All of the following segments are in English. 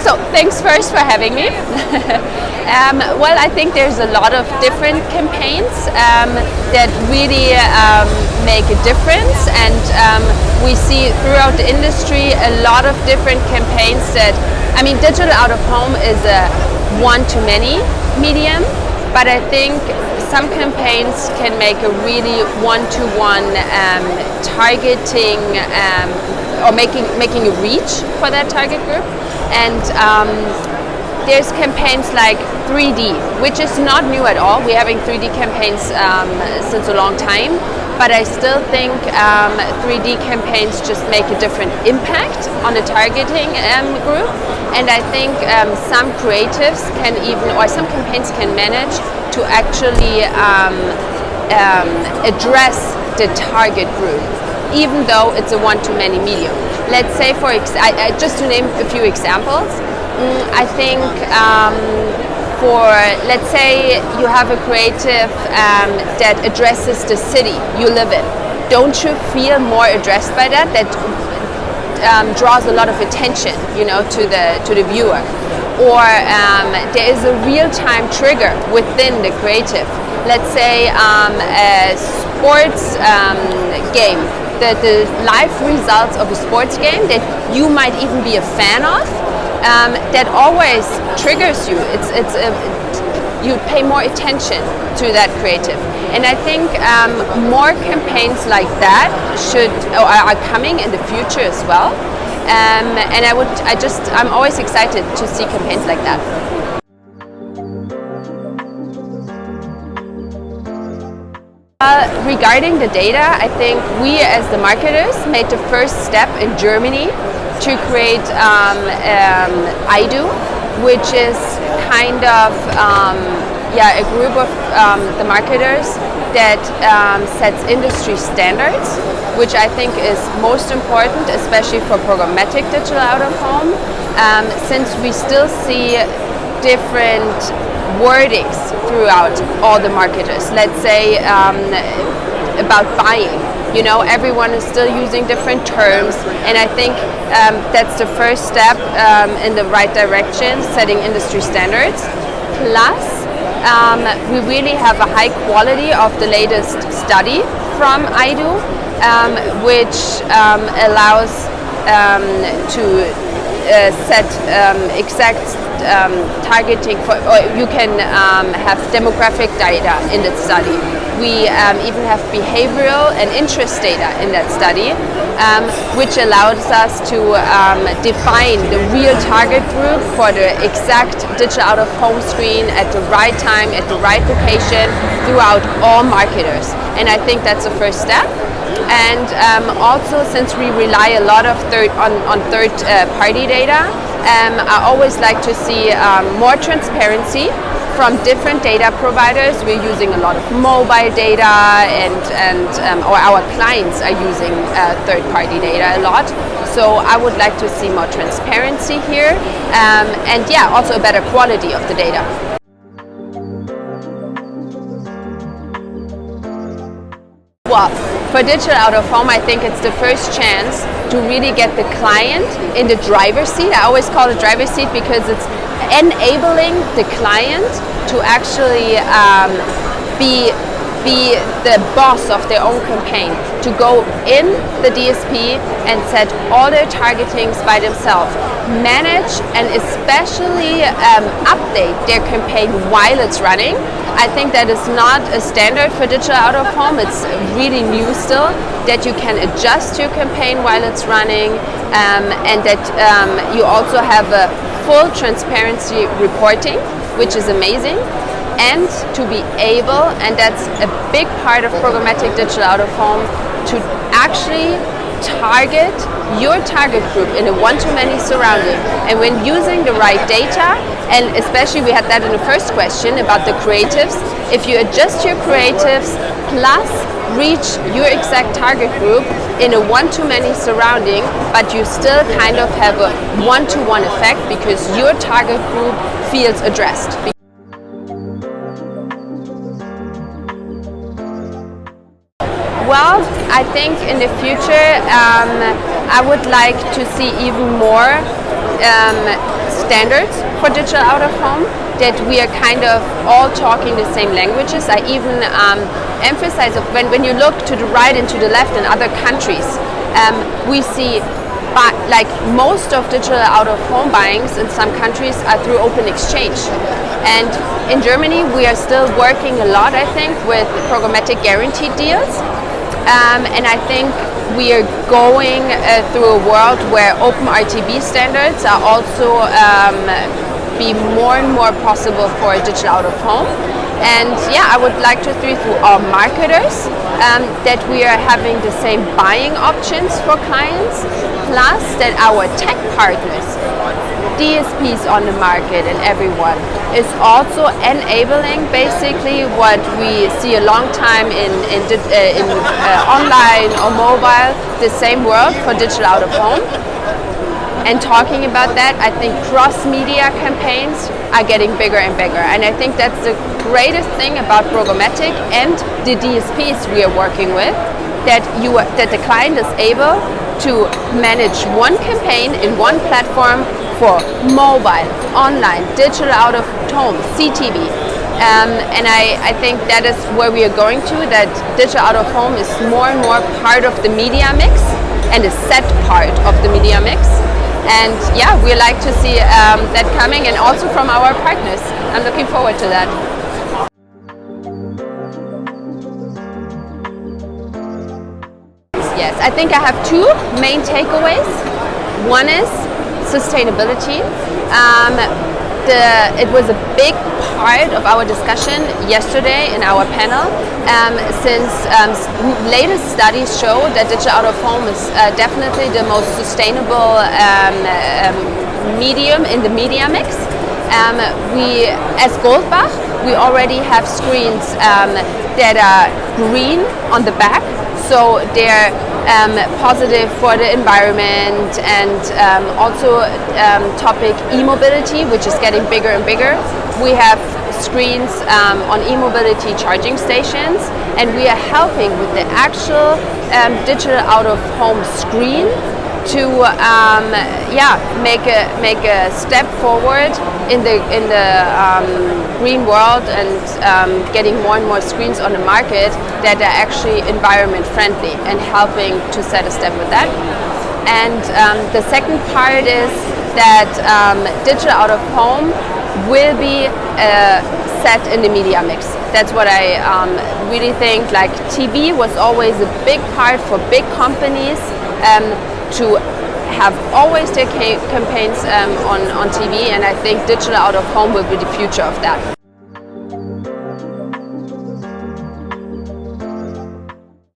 So thanks first for having me. Well, I think there's a lot of different campaigns that really make a difference, and we see throughout the industry a lot of different campaigns that, I mean, digital out of home is a one-to-many medium, but I think some campaigns can make a really one-to-one targeting or making a reach for that target group. And there's campaigns like 3D, which is not new at all. We're having 3D campaigns since a long time, but I still think 3D campaigns just make a different impact on the targeting group. And I think some creatives can even, or some campaigns can manage to actually address the target group, even though it's a one-to-many medium. Let's say, just to name a few examples, I think let's say you have a creative that addresses the city you live in. Don't you feel more addressed by that? That draws a lot of attention, to the viewer. Or there is a real-time trigger within the creative. Let's say a sports game. The live results of a sports game that you might even be a fan of, that always triggers you. You pay more attention to that creative, and I think more campaigns like that are coming in the future as well. And I'm always excited to see campaigns like that. Regarding the data, I think we as the marketers made the first step in Germany to create iDOOH, which is kind of a group of the marketers that sets industry standards, which I think is most important, especially for programmatic digital out of home, since we still see different wordings throughout all the marketers. Let's say about buying, everyone is still using different terms, and I think that's the first step in the right direction, setting industry standards. Plus, we really have a high quality of the latest study from iDOOH, which allows to set exact targeting for, or you can have demographic data in that study. We even have behavioral and interest data in that study, which allows us to define the real target group for the exact digital out of home screen at the right time, at the right location, throughout all marketers. And I think that's the first step. And also, since we rely a lot of on third-party data, I always like to see more transparency from different data providers. We're using a lot of mobile data, or our clients are using third-party data a lot. So I would like to see more transparency here, and also a better quality of the data. Well, for digital out of home, I think it's the first chance to really get the client in the driver's seat. I always call it driver's seat because it's enabling the client to actually be the boss of their own campaign, to go in the DSP and set all their targetings by themselves, manage and especially update their campaign while it's running. I think that is not a standard for digital out of home. It's really new still, that you can adjust your campaign while it's running, and that you also have a full transparency reporting, which is amazing. And to be able, and that's a big part of programmatic digital out of home, to actually target your target group in a one-to-many surrounding. And when using the right data, and especially we had that in the first question about the creatives, if you adjust your creatives plus reach your exact target group in a one-to-many surrounding, but you still kind of have a one-to-one effect because your target group feels addressed. Well, I think in the future I would like to see even more standards for digital out of home, that we are kind of all talking the same languages. I even emphasize of when you look to the right and to the left in other countries, we see like most of digital out of home buyings in some countries are through open exchange. And in Germany we are still working a lot, I think, with programmatic guaranteed deals. And I think we are going through a world where open RTB standards are also be more and more possible for digital out of home. And yeah, I would like to through our marketers that we are having the same buying options for clients, plus that our tech partners, DSPs on the market and everyone, is also enabling basically what we see a long time in online or mobile, the same world for digital out of home. And talking about that, I think cross-media campaigns are getting bigger and bigger. And I think that's the greatest thing about programmatic and the DSPs we are working with, that the client is able to manage one campaign in one platform for mobile, online, digital out of home, CTV. And I think that is where we are going to, that digital out of home is more and more part of the media mix and a set part of the media mix. And yeah, we like to see that coming, and also from our partners. I'm looking forward to that. Yes, I think I have two main takeaways. One is sustainability. It was a big part of our discussion yesterday in our panel, since latest studies show that digital out of home is definitely the most sustainable medium in the media mix. We, as Goldbach, we already have screens that are green on the back, so they're positive for the environment, and also topic e-mobility, which is getting bigger and bigger. We have screens on e-mobility charging stations, and we are helping with the actual digital out of home screen to make a step forward in the green world, and getting more and more screens on the market that are actually environment friendly, and helping to set a step with that. And the second part is that digital out of home will be set in the media mix. That's what I really think. Like TV was always a big part for big companies to have always their campaigns on TV, and I think digital out of home will be the future of that.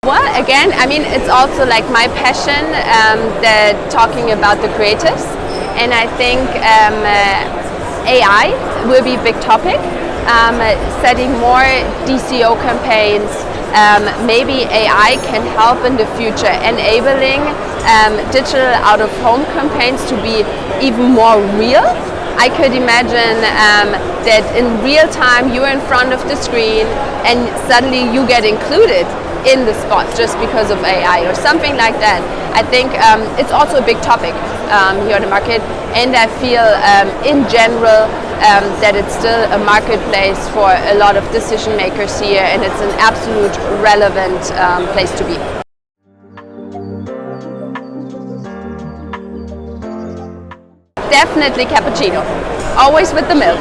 Well, again, I mean, it's also like my passion, that talking about the creatives, and I think AI will be a big topic. Setting more DCO campaigns, maybe AI can help in the future, enabling digital out of home campaigns to be even more real. I could imagine that in real time you're in front of the screen and suddenly you get included in the spots just because of AI or something like that. I think it's also a big topic here on the market, and I feel in general that it's still a marketplace for a lot of decision makers here, and it's an absolute relevant place to be. Definitely cappuccino, always with the milk.